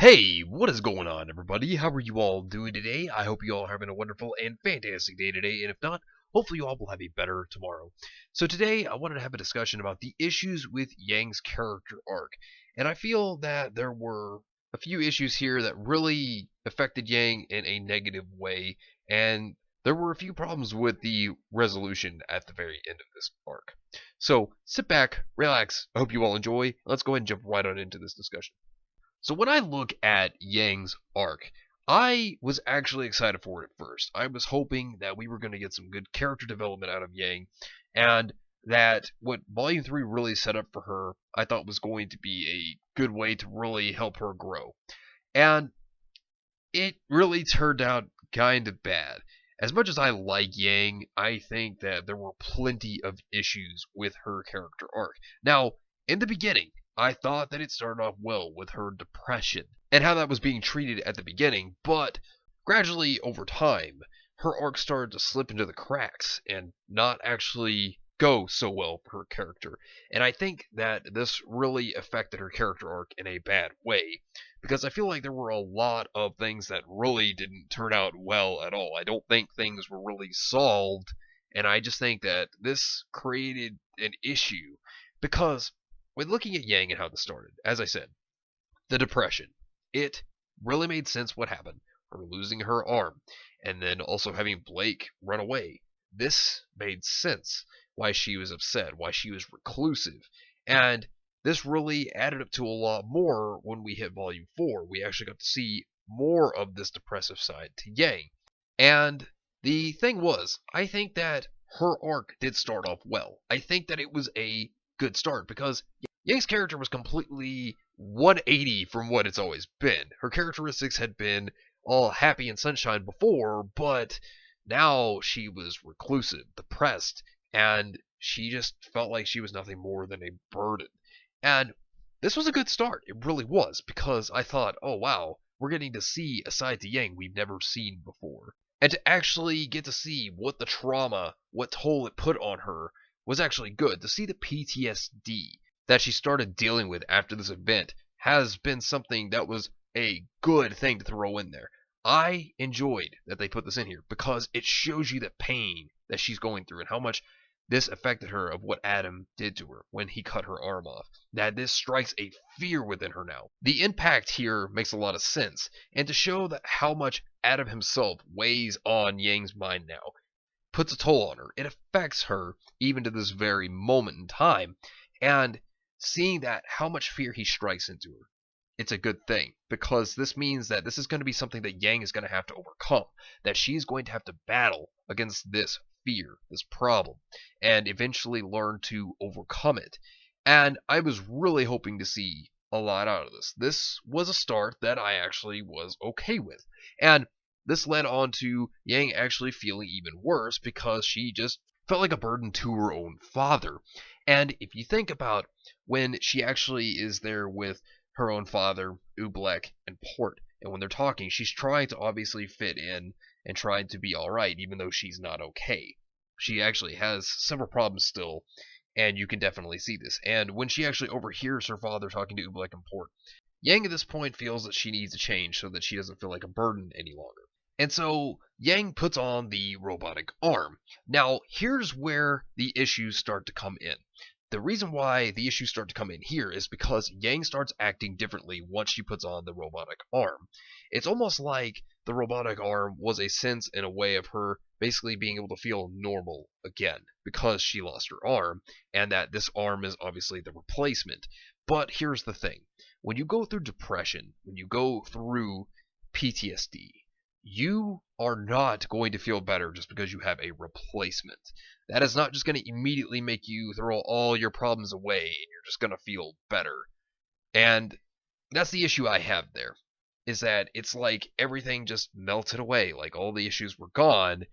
Hey, what is going on, everybody? How are you all doing today? I hope you all are having a wonderful and fantastic day today, and if not, hopefully you all will have a better tomorrow. So today, I wanted to have a discussion about the issues with Yang's character arc, and I feel that there were a few issues here that really affected Yang in a negative way, and there were a few problems with the resolution at the very end of this arc. So sit back, relax, I hope you all enjoy. Let's go ahead and jump right on into this discussion. So when I look at Yang's arc, I was actually excited for it at first. I was hoping that we were going to get some good character development out of Yang, and that what Volume 3 really set up for her, I thought was going to be a good way to really help her grow. And it really turned out kind of bad. As much as I like Yang, I think that there were plenty of issues with her character arc. Now, in the beginning, I thought that it started off well with her depression and how that was being treated at the beginning, but gradually over time, her arc started to slip into the cracks and not actually go so well for her character. And I think that this really affected her character arc in a bad way because I feel like there were a lot of things that really didn't turn out well at all. I don't think things were really solved, and I just think that this created an issue because when looking at Yang and how this started, as I said, the depression, it really made sense what happened. Her losing her arm, and then also having Blake run away. This made sense why she was upset, why she was reclusive, and this really added up to a lot more when we hit Volume 4. We actually got to see more of this depressive side to Yang. And the thing was, I think that her arc did start off well. I think that it was a good start because Yang's character was completely 180 from what it's always been. Her characteristics had been all happy and sunshine before, but now she was reclusive, depressed, and she just felt like she was nothing more than a burden. And this was a good start. It really was, because I thought, oh wow, we're getting to see a side to Yang we've never seen before. And to actually get to see what the trauma, what toll it put on her, was actually good. To see the PTSD that she started dealing with after this event has been something that was a good thing to throw in there. I enjoyed that they put this in here because it shows you the pain that she's going through and how much this affected her of what Adam did to her when he cut her arm off. That this strikes a fear within her now. The impact here makes a lot of sense, and to show that how much Adam himself weighs on Yang's mind now, puts a toll on her. It affects her even to this very moment in time, and seeing that how much fear he strikes into her, it's a good thing because this means that this is going to be something that Yang is going to have to overcome, that she's going to have to battle against this fear, this problem, and eventually learn to overcome it. And I was really hoping to see a lot out of this. This was a start that I actually was okay with. And this led on to Yang actually feeling even worse because she just felt like a burden to her own father. And if you think about when she actually is there with her own father, Oobleck, and Port, and when they're talking, she's trying to obviously fit in and trying to be alright, even though she's not okay. She actually has several problems still, and you can definitely see this. And when she actually overhears her father talking to Oobleck and Port, Yang at this point feels that she needs to change so that she doesn't feel like a burden any longer. And so Yang puts on the robotic arm. Now, here's where the issues start to come in. The reason why the issues start to come in here is because Yang starts acting differently once she puts on the robotic arm. It's almost like the robotic arm was a sense and a way of her basically being able to feel normal again because she lost her arm, and that this arm is obviously the replacement. But here's the thing. When you go through depression, when you go through PTSD, you are not going to feel better just because you have a replacement. That is not just going to immediately make you throw all your problems away and you're just going to feel better. And that's the issue I have there, is that it's like everything just melted away, like all the issues were gone,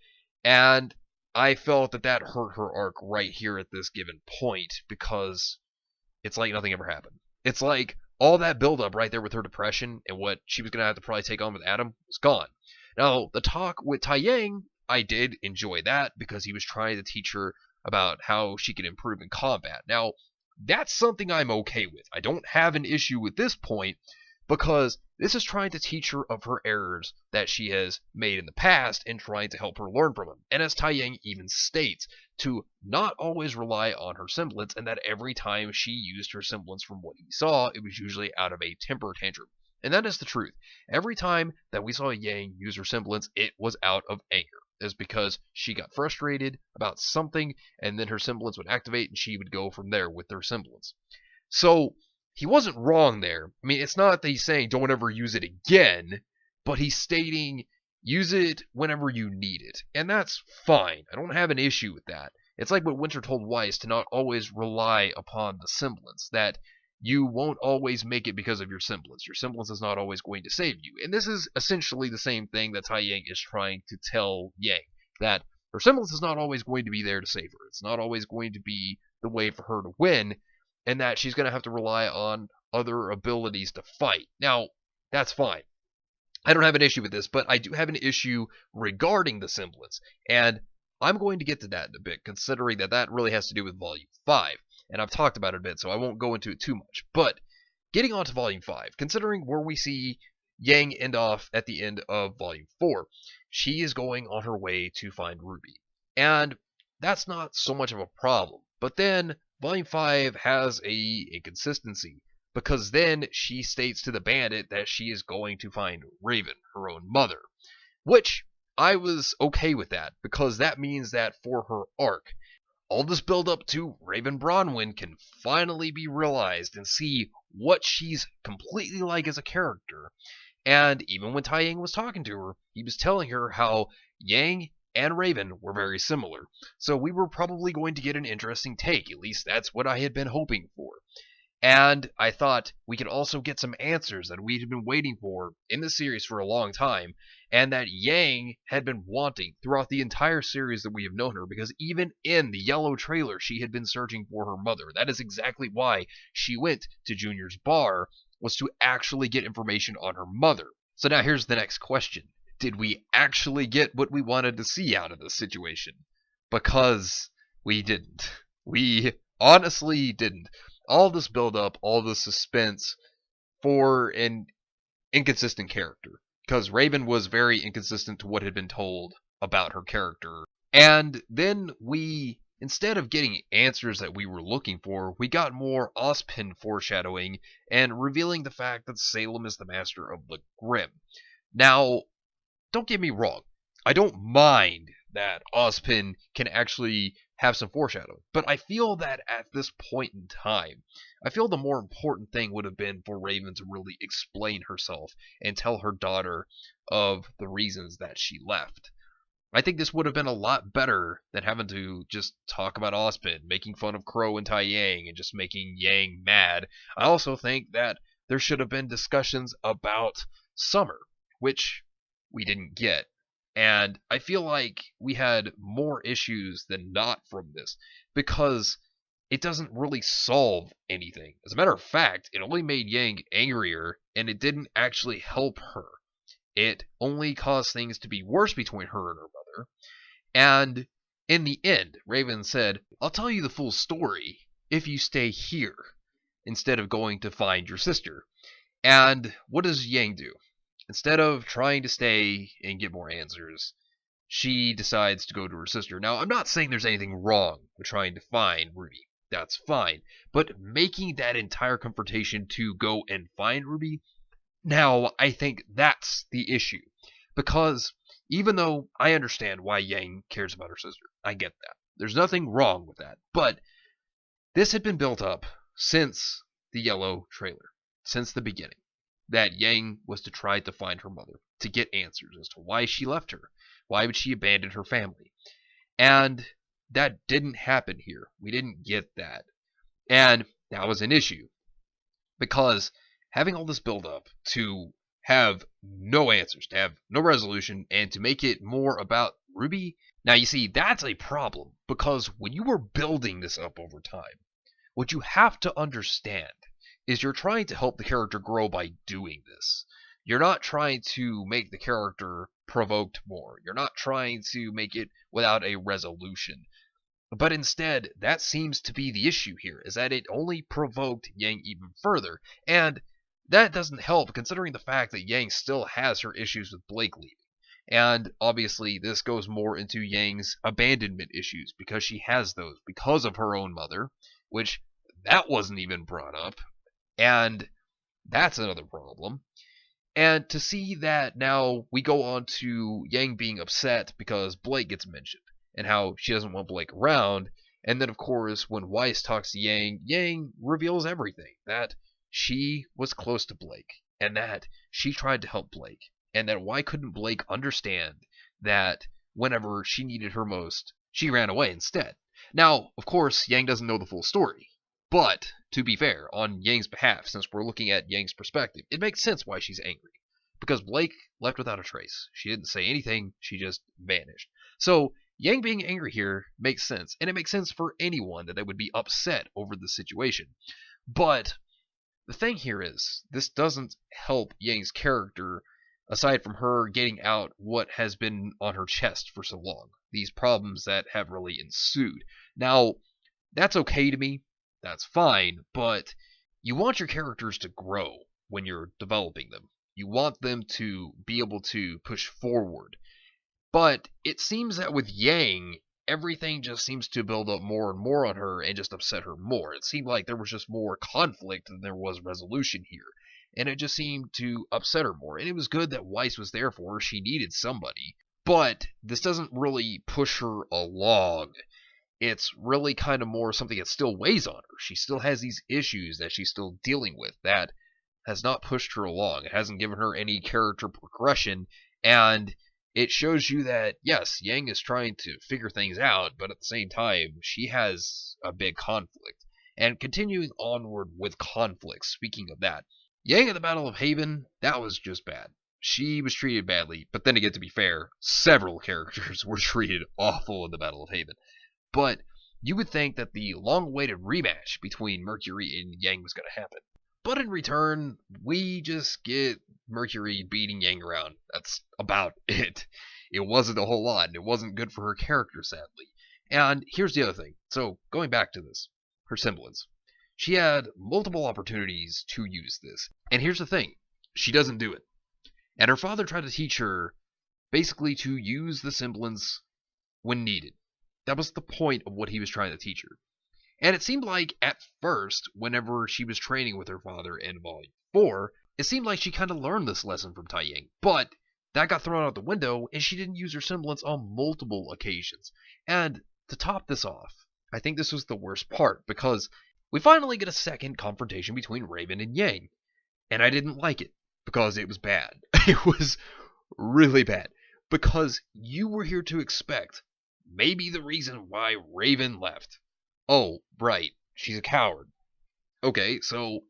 and I felt that that hurt her arc right here at this given point because it's like nothing ever happened. It's like all that buildup right there with her depression and what she was going to have to probably take on with Adam was gone. Now, the talk with Tai Yang, I did enjoy that because he was trying to teach her about how she could improve in combat. Now, that's something I'm okay with. I don't have an issue with this point because this is trying to teach her of her errors that she has made in the past and trying to help her learn from them. And as Tai Yang even states, to not always rely on her semblance, and that every time she used her semblance from what he saw, it was usually out of a temper tantrum. And that is the truth. Every time that we saw Yang use her semblance, it was out of anger. It's because she got frustrated about something, and then her semblance would activate, and she would go from there with her semblance. So he wasn't wrong there. I mean, it's not that he's saying don't ever use it again, but he's stating use it whenever you need it. And that's fine. I don't have an issue with that. It's like what Winter told Weiss to not always rely upon the semblance, that you won't always make it because of your semblance. Your semblance is not always going to save you. And this is essentially the same thing that Tai Yang is trying to tell Yang, that her semblance is not always going to be there to save her. It's not always going to be the way for her to win, and that she's going to have to rely on other abilities to fight. Now, that's fine. I don't have an issue with this, but I do have an issue regarding the semblance, and I'm going to get to that in a bit, considering that that really has to do with Volume 5, and I've talked about it a bit, so I won't go into it too much. But getting on to Volume 5, considering where we see Yang end off at the end of Volume 4, she is going on her way to find RWBY, and that's not so much of a problem. But then Volume 5 has a inconsistency, because then she states to the bandit that she is going to find Raven, her own mother, which I was okay with that, because that means that for her arc, all this build up to Raven Bronwyn can finally be realized and see what she's completely like as a character. And even when Tai Yang was talking to her, he was telling her how Yang and Raven were very similar. So we were probably going to get an interesting take. At least that's what I had been hoping for. And I thought we could also get some answers that we had been waiting for in the series for a long time, and that Yang had been wanting throughout the entire series that we have known her, because even in the yellow trailer, she had been searching for her mother. That is exactly why she went to Junior's bar, was to actually get information on her mother. So now here's the next question. Did we actually get what we wanted to see out of this situation? Because we didn't. We honestly didn't. All this build-up, all this suspense for an inconsistent character. Because Raven was very inconsistent to what had been told about her character. And then we, instead of getting answers that we were looking for, we got more Ozpin foreshadowing and revealing the fact that Salem is the master of the Grim. Now, don't get me wrong. I don't mind that Ozpin can actually have some foreshadowing, but I feel that at this point in time, I feel the more important thing would have been for Raven to really explain herself and tell her daughter of the reasons that she left. I think this would have been a lot better than having to just talk about Ozpin, making fun of Crow and Tai Yang, and just making Yang mad. I also think that there should have been discussions about Summer, which we didn't get. And I feel like we had more issues than not from this, because it doesn't really solve anything. As a matter of fact, it only made Yang angrier, and it didn't actually help her. It only caused things to be worse between her and her mother. And in the end, Raven said, "I'll tell you the full story if you stay here, instead of going to find your sister." And what does Yang do? Instead of trying to stay and get more answers, she decides to go to her sister. Now, I'm not saying there's anything wrong with trying to find RWBY. That's fine. But making that entire confrontation to go and find RWBY, now I think that's the issue. Because even though I understand why Yang cares about her sister, I get that. There's nothing wrong with that. But this had been built up since the yellow trailer, since the beginning, that Yang was to try to find her mother, to get answers as to why she left her. Why would she abandon her family? And that didn't happen here. We didn't get that. And that was an issue. Because having all this build up to have no answers, to have no resolution, and to make it more about RWBY, now you see, that's a problem. Because when you were building this up over time, what you have to understand is you're trying to help the character grow by doing this. You're not trying to make the character provoked more. You're not trying to make it without a resolution. But instead, that seems to be the issue here, is that it only provoked Yang even further. And that doesn't help considering the fact that Yang still has her issues with Blake leaving. And obviously, this goes more into Yang's abandonment issues because she has those because of her own mother, which that wasn't even brought up. And that's another problem. And to see that now we go on to Yang being upset because Blake gets mentioned and how she doesn't want Blake around. And then, of course, when Weiss talks to Yang, Yang reveals everything that she was close to Blake and that she tried to help Blake. And that why couldn't Blake understand that whenever she needed her most, she ran away instead? Now, of course, Yang doesn't know the full story. But, to be fair, on Yang's behalf, since we're looking at Yang's perspective, it makes sense why she's angry. Because Blake left without a trace. She didn't say anything, she just vanished. So, Yang being angry here makes sense, and it makes sense for anyone that they would be upset over the situation. But, the thing here is, this doesn't help Yang's character, aside from her getting out what has been on her chest for so long. These problems that have really ensued. Now, that's okay to me. That's fine, but you want your characters to grow when you're developing them. You want them to be able to push forward. But it seems that with Yang, everything just seems to build up more and more on her and just upset her more. It seemed like there was just more conflict than there was resolution here. And it just seemed to upset her more. And it was good that Weiss was there for her. She needed somebody. But this doesn't really push her along. It's really kind of more something that still weighs on her. She still has these issues that she's still dealing with that has not pushed her along. It hasn't given her any character progression, and it shows you that, yes, Yang is trying to figure things out, but at the same time, she has a big conflict. And continuing onward with conflict, speaking of that, Yang at the Battle of Haven, that was just bad. She was treated badly, but then again, to be fair, several characters were treated awful in the Battle of Haven. But you would think that the long-awaited rematch between Mercury and Yang was going to happen. But in return, we just get Mercury beating Yang around. That's about it. It wasn't a whole lot, and it wasn't good for her character, sadly. And here's the other thing. So, going back to this, her semblance. She had multiple opportunities to use this. And here's the thing. She doesn't do it. And her father tried to teach her, basically, to use the semblance when needed. That was the point of what he was trying to teach her. And it seemed like, at first, whenever she was training with her father in Volume 4, it seemed like she kind of learned this lesson from Tai Yang. But that got thrown out the window, and she didn't use her semblance on multiple occasions. And to top this off, I think this was the worst part, because we finally get a second confrontation between Raven and Yang. And I didn't like it, because it was bad. It was really bad. Because you were here to expect maybe the reason why Raven left. Oh, right, she's a coward. Okay, so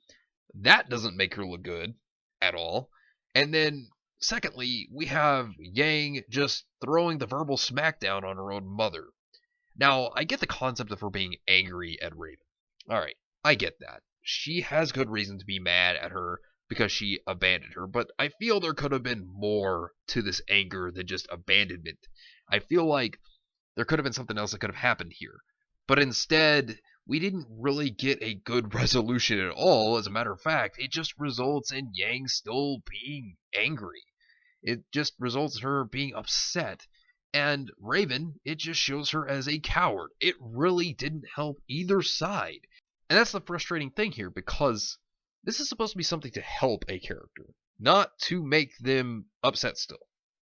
that doesn't make her look good at all. And then, secondly, we have Yang just throwing the verbal smackdown on her own mother. Now, I get the concept of her being angry at Raven. Alright, I get that. She has good reason to be mad at her because she abandoned her, but I feel there could have been more to this anger than just abandonment. I feel like there could have been something else that could have happened here. But instead, we didn't really get a good resolution at all. As a matter of fact, it just results in Yang still being angry. It just results in her being upset. And Raven, it just shows her as a coward. It really didn't help either side. And that's the frustrating thing here, because this is supposed to be something to help a character, not to make them upset still,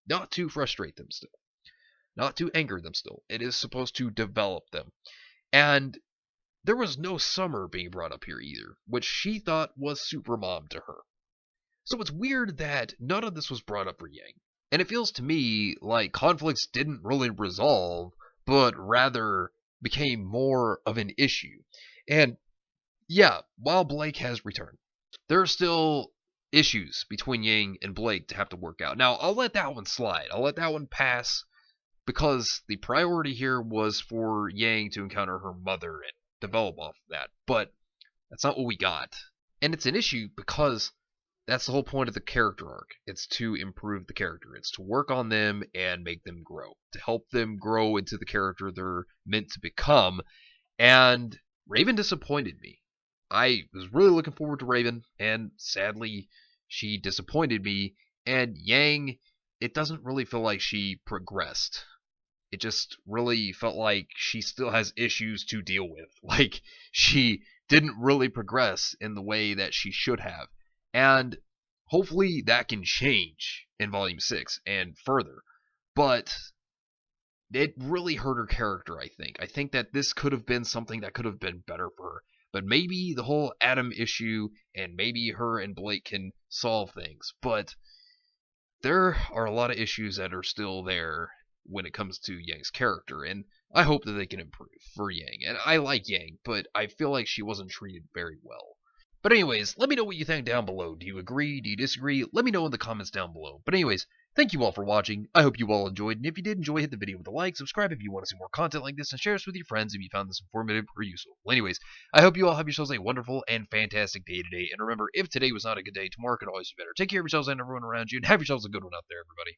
not to frustrate them still, not to anger them still. It is supposed to develop them. And there was no Summer being brought up here either, which she thought was Supermom to her. So it's weird that none of this was brought up for Yang. And it feels to me like conflicts didn't really resolve, but rather became more of an issue. And yeah, while Blake has returned, there are still issues between Yang and Blake to have to work out. Now, I'll let that one slide. I'll let that one pass, because the priority here was for Yang to encounter her mother and develop off of that. But that's not what we got. And it's an issue because that's the whole point of the character arc. It's to improve the character. It's to work on them and make them grow. To help them grow into the character they're meant to become. And Raven disappointed me. I was really looking forward to Raven, and sadly, she disappointed me. And Yang, it doesn't really feel like she progressed. It just really felt like she still has issues to deal with. Like, she didn't really progress in the way that she should have. And hopefully that can change in Volume 6 and further. But it really hurt her character, I think. I think that this could have been something that could have been better for her. But maybe the whole Adam issue and maybe her and Blake can solve things. But there are a lot of issues that are still there when it comes to Yang's character, and I hope that they can improve for Yang. And I like Yang, but I feel like she wasn't treated very well. But anyways, let me know what you think down below. Do you agree? Do you disagree? Let me know in the comments down below. But anyways, thank you all for watching. I hope you all enjoyed, and if you did enjoy, hit the video with a like, subscribe if you want to see more content like this, and share this with your friends if you found this informative or useful. Well, anyways, I hope you all have yourselves a wonderful and fantastic day today, and remember, if today was not a good day, tomorrow could always be better. Take care of yourselves and everyone around you, and have yourselves a good one out there, everybody.